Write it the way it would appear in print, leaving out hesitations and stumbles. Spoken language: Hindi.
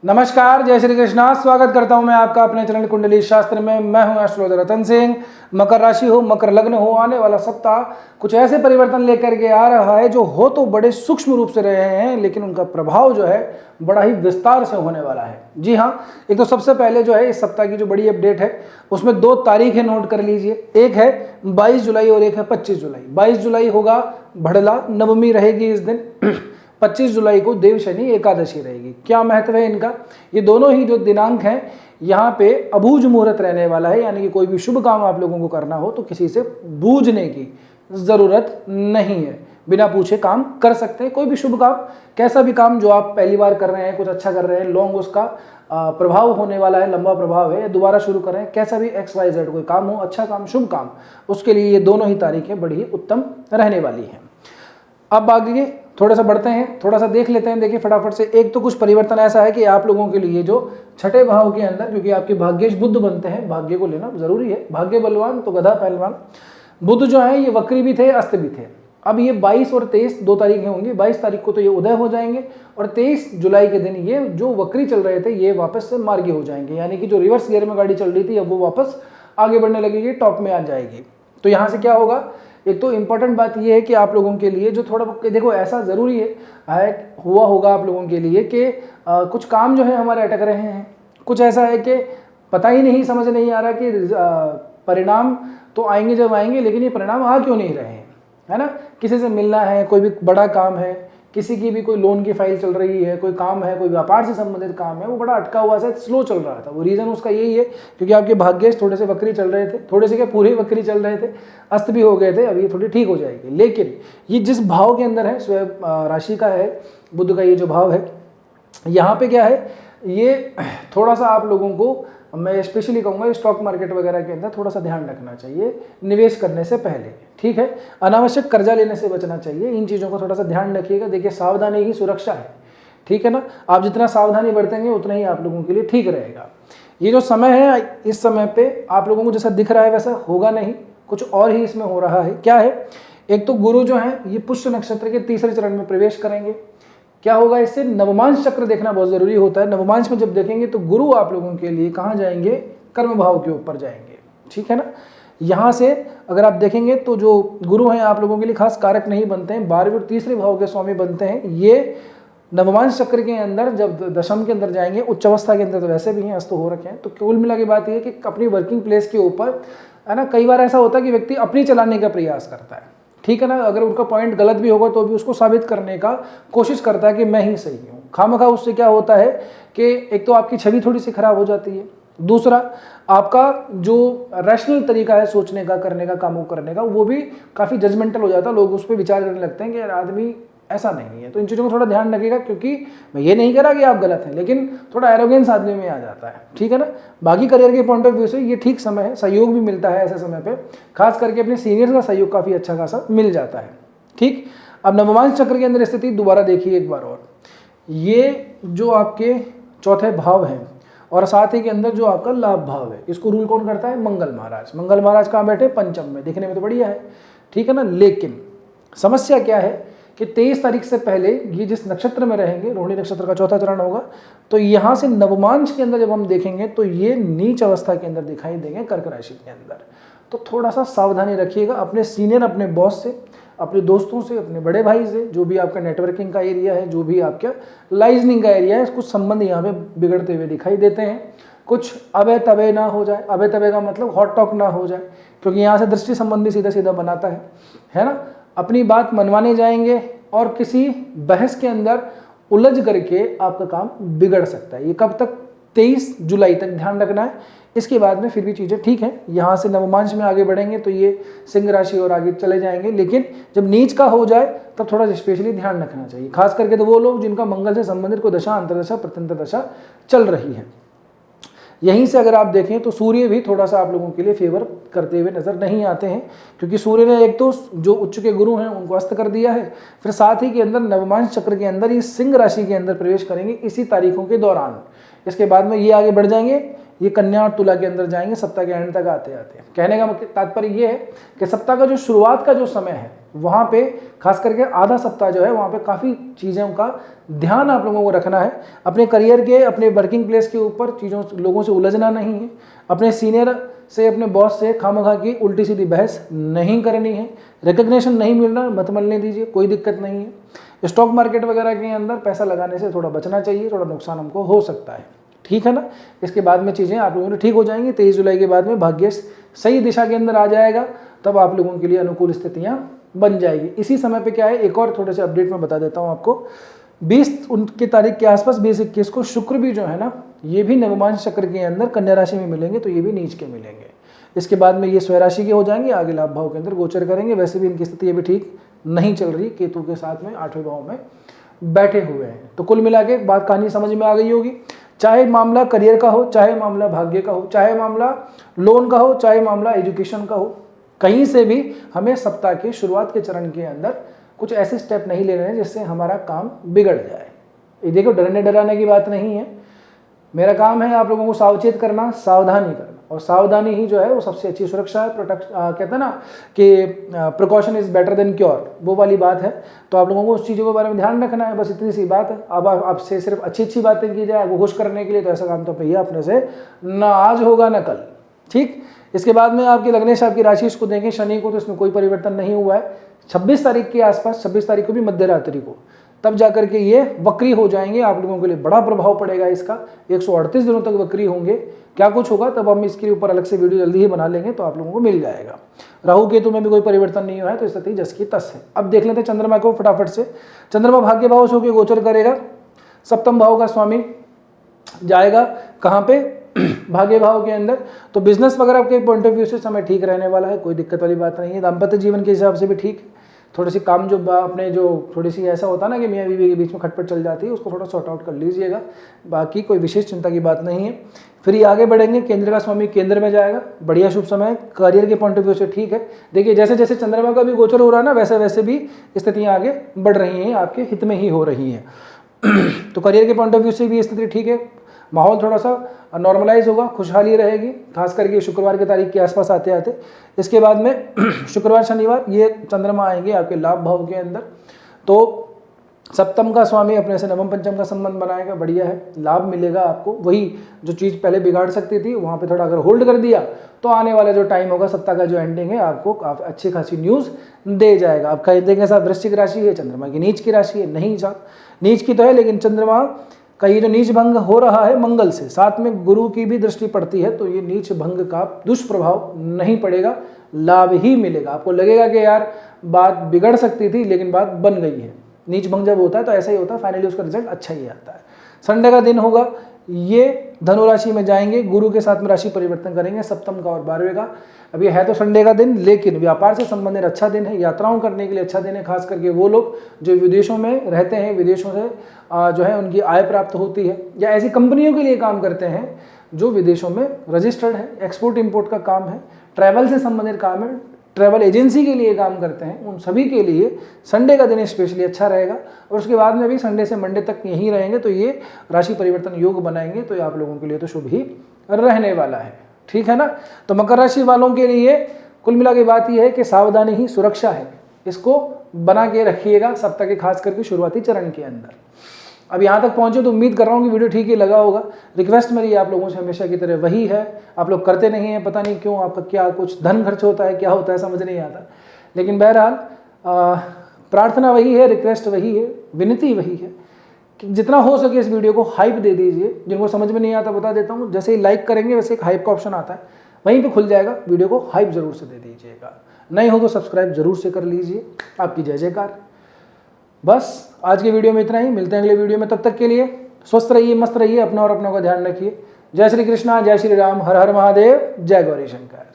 नमस्कार, जय श्री कृष्णा। स्वागत करता हूं मैं आपका अपने चैनल कुंडली शास्त्र में। मैं हूं एस्ट्रोलॉजर रतन सिंह। मकर राशि हो, मकर लग्न हो, आने वाला सप्ताह कुछ ऐसे परिवर्तन लेकर के आ रहा है जो हो तो बड़े सूक्ष्म रूप से रहे हैं, लेकिन उनका प्रभाव जो है बड़ा ही विस्तार से होने वाला है। जी हाँ, एक तो सबसे पहले जो है इस सप्ताह की जो बड़ी अपडेट है उसमें 2 तारीखें नोट कर लीजिए। एक है 22 जुलाई और एक है 25 जुलाई। 22 जुलाई होगा बढ़ला, नवमी रहेगी इस दिन। 25 जुलाई को देव शनि एकादशी रहेगी। क्या महत्व है इनका? ये दोनों ही जो दिनांक हैं यहाँ पे अबूझ मुहूर्त रहने वाला है, यानी कि कोई भी शुभ काम आप लोगों को करना हो तो किसी से बूझने की ज़रूरत नहीं है, बिना पूछे काम कर सकते हैं। कोई भी शुभ काम, कैसा भी काम जो आप पहली बार कर रहे हैं, कुछ अच्छा कर रहे हैं, लॉन्ग उसका प्रभाव होने वाला है, लंबा प्रभाव है, दोबारा शुरू करें, कैसा भी XYZ कोई काम हो, अच्छा काम, शुभ काम, उसके लिए ये दोनों ही तारीखें बड़ी ही उत्तम रहने वाली हैं। अब आगे थोड़ा सा बढ़ते हैं, थोड़ा सा देख लेते हैं। देखिए फटाफट से, एक तो कुछ परिवर्तन ऐसा है कि आप लोगों के लिए जो छठे भाव के अंदर, क्योंकि आपके भाग्येश बुध बनते हैं, भाग्य को लेना जरूरी है। भाग्य बलवान तो गधा पहलवान। बुध जो है ये वक्री भी थे, अस्त भी थे। अब ये 22 और 23 2 तारीखें होंगी। 22 तारीख को तो ये उदय हो जाएंगे और 23 जुलाई के दिन ये जो वक्री चल रहे थे ये वापस से मार्गी हो जाएंगे, यानी कि जो रिवर्स गियर में गाड़ी चल रही थी अब वो वापस आगे बढ़ने लगेगी, टॉप में आ जाएगी। तो यहाँ से क्या होगा, एक तो इम्पॉर्टेंट बात यह है कि आप लोगों के लिए जो थोड़ा, देखो ऐसा ज़रूरी है हुआ होगा आप लोगों के लिए कि कुछ काम जो है हमारे अटक रहे हैं। कुछ ऐसा है कि पता ही नहीं, समझ नहीं आ रहा कि परिणाम तो आएंगे जब आएंगे, लेकिन ये परिणाम आ क्यों नहीं रहे हैं, है ना। किसी से मिलना है, कोई भी बड़ा काम है, किसी की भी कोई लोन की फाइल चल रही है, कोई काम है, कोई व्यापार से संबंधित काम है, वो बड़ा अटका हुआ सा स्लो चल रहा था। वो रीज़न उसका यही है क्योंकि आपके भाग्येश थोड़े से वक्री चल रहे थे, थोड़े से क्या पूरे वक्री चल रहे थे, अस्त भी हो गए थे। अभी ये थोड़ी ठीक हो जाएगी। लेकिन ये जिस भाव के अंदर है, स्वयं राशि का है, बुध का ये जो भाव है, यहाँ पे क्या है, ये थोड़ा सा आप लोगों को मैं स्पेशली कहूँगा स्टॉक मार्केट वगैरह के अंदर थोड़ा सा ध्यान रखना चाहिए निवेश करने से पहले, ठीक है। अनावश्यक कर्जा लेने से बचना चाहिए। इन चीज़ों का थोड़ा सा ध्यान रखिएगा। देखिए सावधानी ही सुरक्षा है, ठीक है ना। आप जितना सावधानी बरतेंगे उतना ही आप लोगों के लिए ठीक रहेगा। ये जो समय है, इस समय पे आप लोगों को जैसा दिख रहा है वैसा होगा नहीं, कुछ और ही इसमें हो रहा है। क्या है, एक तो गुरु जो है ये पुष्य नक्षत्र के तीसरे चरण में प्रवेश करेंगे। क्या होगा इससे, नवमांश चक्र देखना बहुत जरूरी होता है। नवमांश में जब देखेंगे तो गुरु आप लोगों के लिए कहाँ जाएंगे, कर्म भाव के ऊपर जाएंगे, ठीक है ना। यहाँ से अगर आप देखेंगे तो जो गुरु हैं आप लोगों के लिए खास कारक नहीं बनते हैं, 12वें और तीसरे भाव के स्वामी बनते हैं। ये नवमांश चक्र के अंदर जब दशम के अंदर जाएंगे, उच्च अवस्था के अंदर तो वैसे भी हैं, अस्त हो रखे हैं। तो कुल मिला के बात यह है कि अपनी वर्किंग प्लेस के ऊपर, है ना, कई बार ऐसा होता है कि व्यक्ति अपनी चलाने का प्रयास करता है, ठीक है ना। अगर उनका पॉइंट गलत भी होगा तो भी उसको साबित करने का कोशिश करता है कि मैं ही सही हूँ। खामखा उससे क्या होता है कि एक तो आपकी छवि थोड़ी सी खराब हो जाती है, दूसरा आपका जो रैशनल तरीका है सोचने का, करने का, कामों करने का, वो भी काफ़ी जजमेंटल हो जाता है। लोग उस पर विचार करने लगते हैं कि यार आदमी ऐसा नहीं है। तो इन चीज़ों को थोड़ा ध्यान रखिएगा, क्योंकि मैं ये नहीं कह रहा कि आप गलत हैं, लेकिन थोड़ा एरोगेंस आदमी में आ जाता है, ठीक है ना। बाकी करियर के पॉइंट ऑफ व्यू से ये ठीक समय है, सहयोग भी मिलता है ऐसे समय पे, खास करके अपने सीनियर्स का सहयोग काफ़ी अच्छा खासा मिल जाता है, ठीक। अब नवमांश चक्र के अंदर स्थिति दोबारा देखिए एक बार और, ये जो आपके चौथे भाव हैं और साथ ही के अंदर जो आपका लाभ भाव है, इसको रूल कौन करता है, मंगल महाराज। मंगल महाराज कहाँ बैठे, पंचम में। दिखने में तो बढ़िया है, ठीक है ना। लेकिन समस्या क्या है कि 23 तारीख से पहले ये जिस नक्षत्र में रहेंगे, रोहिणी नक्षत्र का चौथा चरण होगा, तो यहाँ से नवमांश के अंदर जब हम देखेंगे तो ये नीच अवस्था के अंदर दिखाई देंगे कर्क राशि के अंदर। तो थोड़ा सा सावधानी रखिएगा अपने सीनियर, अपने बॉस से, अपने दोस्तों से, अपने बड़े भाई से, जो भी आपका नेटवर्किंग का एरिया है, जो भी आपका लाइजनिंग का एरिया है, कुछ संबंध यहाँ पे बिगड़ते हुए दिखाई देते हैं। कुछ अबे तबे ना हो जाए, अबे तबे का मतलब हॉट टॉक ना हो जाए, क्योंकि यहाँ से दृष्टि संबंध भी सीधा सीधा बनाता है ना। अपनी बात मनवाने जाएंगे और किसी बहस के अंदर उलझ करके आपका काम बिगड़ सकता है। ये कब तक, 23 जुलाई तक ध्यान रखना है। इसके बाद में फिर भी चीज़ें ठीक हैं। यहाँ से नवमांश में आगे बढ़ेंगे तो ये सिंह राशि और आगे चले जाएंगे, लेकिन जब नीच का हो जाए तब थोड़ा स्पेशली ध्यान रखना चाहिए, खास करके तो वो लोग जिनका मंगल से संबंधित कोई दशा, अंतर्दशा, प्रत्यंतर दशा चल रही है। यहीं से अगर आप देखें तो सूर्य भी थोड़ा सा आप लोगों के लिए फेवर करते हुए नजर नहीं आते हैं, क्योंकि सूर्य ने एक तो जो उच्च के गुरु हैं उनको अस्त कर दिया है, फिर साथ ही के अंदर नवमांश चक्र के अंदर ये सिंह राशि के अंदर प्रवेश करेंगे इसी तारीखों के दौरान। इसके बाद में ये आगे बढ़ जाएंगे, ये कन्या और तुला के अंदर जाएंगे सप्ताह के एंड तक आते आते। कहने का तात्पर्य ये है कि सप्ताह का जो शुरुआत का जो समय है वहाँ पे खास करके आधा सप्ताह जो है वहाँ पे काफ़ी चीज़ों का ध्यान आप लोगों को रखना है। अपने करियर के, अपने वर्किंग प्लेस के ऊपर लोगों से उलझना नहीं है। अपने सीनियर से, अपने बॉस से खामखा की उल्टी सीधी बहस नहीं करनी है। रिकग्निशन नहीं मिल रहा, मत मिलने दीजिए, कोई दिक्कत नहीं है। स्टॉक मार्केट वगैरह के अंदर पैसा लगाने से थोड़ा बचना चाहिए, थोड़ा नुकसान हमको हो सकता है, ठीक है ना। इसके बाद में चीज़ें आप लोगों की ठीक हो जाएंगी। 23 जुलाई के बाद में भाग्य सही दिशा के अंदर आ जाएगा, तब आप लोगों के लिए अनुकूल स्थितियाँ बन जाएगी। इसी समय पे क्या है, एक और थोड़े से अपडेट में बता देता हूँ आपको। 20 उनकी तारीख के आसपास 20-21 को शुक्र भी जो है ना, ये भी नवमांश चक्र के अंदर कन्या राशि में मिलेंगे, तो ये भी नीच के मिलेंगे। इसके बाद में ये स्वराशि के हो जाएंगे, आगे लाभ भाव के अंदर गोचर करेंगे। वैसे भी इनकी स्थिति अभी ठीक नहीं चल रही, केतु के साथ में 8वें भाव में बैठे हुए हैं। तो कुल मिला के बात कहानी समझ में आ गई होगी। चाहे मामला करियर का हो, चाहे मामला भाग्य का हो, चाहे मामला लोन का हो, चाहे मामला एजुकेशन का हो, कहीं से भी हमें सप्ताह के शुरुआत के चरण के अंदर कुछ ऐसे स्टेप नहीं लेने हैं जिससे हमारा काम बिगड़ जाए। ये देखो, डरने डराने की बात नहीं है। मेरा काम है आप लोगों को सावचेत करना, सावधानी करना, और सावधानी ही जो है वो सबसे अच्छी सुरक्षा है। कहते हैं ना कि precaution is better than cure, वो वाली बात है। तो आप लोगों को उस चीज़ों के बारे में ध्यान रखना है, बस इतनी सी बात है। अब आपसे सिर्फ अच्छी अच्छी बातें की जाए आपको खुश करने के लिए, तो ऐसा काम तो भैया अपने से ना आज होगा ना कल, ठीक। इसके बाद में आपकी लग्नेश आपकी राशि इसको देखें शनि को, तो इसमें कोई परिवर्तन नहीं हुआ है। 26 तारीख के आसपास, 26 तारीख को भी मध्य रात्रि को, तब जाकर के ये वक्री हो जाएंगे। आप लोगों के लिए बड़ा प्रभाव पड़ेगा इसका। 138 दिनों तक वक्री होंगे। क्या कुछ होगा तब हम इसके ऊपर अलग से वीडियो जल्दी ही बना लेंगे, तो आप लोगों को मिल जाएगा। राहु केतु में भी कोई परिवर्तन नहीं हुआ है, तो स्थिति जस की तस है। अब देख लेते हैं चंद्रमा को फटाफट से। चंद्रमा भाग्य भाव से होकर गोचर करेगा। सप्तम भाव का स्वामी जाएगा कहाँ पे, भाग्य भाव के अंदर। तो बिजनेस वगैरह के पॉइंट ऑफ व्यू से समय ठीक रहने वाला है, कोई दिक्कत वाली बात नहीं है। दाम्पत्य जीवन के हिसाब से भी ठीक है। थोड़ी सी काम जो अपने जो थोड़ी सी ऐसा होता है ना कि मियाँ बीवी के बीच में खटपट चल जाती है, उसको थोड़ा सॉर्ट आउट कर लीजिएगा। बाकी कोई विशेष चिंता की बात नहीं है। फिर ये आगे बढ़ेंगे, केंद्र का स्वामी केंद्र में जाएगा, बढ़िया शुभ समय। करियर के पॉइंट ऑफ व्यू से ठीक है। देखिए जैसे जैसे चंद्रमा का भी गोचर हो रहा है ना, वैसे वैसे भी स्थितियाँ आगे बढ़ रही हैं, आपके हित में ही हो रही हैं। तो करियर के पॉइंट ऑफ व्यू से भी स्थिति ठीक है। माहौल थोड़ा सा नॉर्मलाइज होगा, खुशहाली रहेगी, खास करके शुक्रवार की तारीख के आसपास आते आते। इसके बाद में शुक्रवार शनिवार ये चंद्रमा आएंगे आपके लाभ भाव के अंदर। तो सप्तम का स्वामी अपने से नवम पंचम का संबंध बनाएगा, बढ़िया है, लाभ मिलेगा आपको। वही जो चीज़ पहले बिगाड़ सकती थी वहाँ पे थोड़ा अगर होल्ड कर दिया, तो आने वाला जो टाइम होगा सप्ताह का जो एंडिंग है, आपको अच्छी खासी न्यूज़ दे जाएगा। आप कह देंगे साहब वृश्चिक राशि है, चंद्रमा की नीच की राशि है। नहीं साहब, नीच की तो है, लेकिन चंद्रमा का ये जो नीच भंग हो रहा है मंगल से, साथ में गुरु की भी दृष्टि पड़ती है, तो ये नीच भंग का दुष्प्रभाव नहीं पड़ेगा, लाभ ही मिलेगा। आपको लगेगा कि यार बात बिगड़ सकती थी, लेकिन बात बन गई है। नीच भंग जब होता है तो ऐसा ही होता है, फाइनली उसका रिजल्ट अच्छा ही आता है। संडे का दिन होगा, ये धनु राशि में जाएंगे, गुरु के साथ में राशि परिवर्तन करेंगे, सप्तम का और 12वें का। अब ये है तो संडे का दिन, लेकिन व्यापार से संबंधित अच्छा दिन है, यात्राओं करने के लिए अच्छा दिन है। खास करके वो लोग जो विदेशों में रहते हैं, विदेशों से जो है उनकी आय प्राप्त होती है, या ऐसी कंपनियों के लिए काम करते हैं जो विदेशों में रजिस्टर्ड है, एक्सपोर्ट इंपोर्ट का काम है, ट्रैवल से संबंधित काम है, ट्रैवल एजेंसी के लिए काम करते हैं, उन सभी के लिए संडे का दिन स्पेशली अच्छा रहेगा। और उसके बाद में भी संडे से मंडे तक यहीं रहेंगे, तो ये राशि परिवर्तन योग बनाएंगे, तो ये आप लोगों के लिए तो शुभ ही रहने वाला है, ठीक है ना। तो मकर राशि वालों के लिए कुल मिला के बात यह है कि सावधानी ही सुरक्षा है, इसको बना के रखिएगा सप्ताह के खास करके शुरुआती चरण के अंदर। अब यहाँ तक पहुँचे तो उम्मीद कर रहा हूँ कि वीडियो ठीक ही लगा होगा। रिक्वेस्ट मेरी आप लोगों से हमेशा की तरह वही है, आप लोग करते नहीं हैं, पता नहीं क्यों, आपका क्या कुछ धन खर्च होता है, क्या होता है समझ नहीं आता। लेकिन बहरहाल प्रार्थना वही है, रिक्वेस्ट वही है, विनती वही है कि जितना हो सके इस वीडियो को हाइप दे दीजिए। जिनको समझ में नहीं आता बता देता हूँ, जैसे ही लाइक करेंगे वैसे एक हाइप का ऑप्शन आता है, वहीं पे खुल जाएगा, वीडियो को हाइप जरूर से दे दीजिएगा। नहीं हो तो सब्सक्राइब जरूर से कर लीजिए। आपकी जय जयकार। बस आज के वीडियो में इतना ही, मिलते हैं अगले वीडियो में। तब तक के लिए स्वस्थ रहिए, मस्त रहिए, अपना और अपनों का ध्यान रखिए। जय श्री कृष्णा, जय श्री राम, हर हर महादेव, जय गौरी शंकर।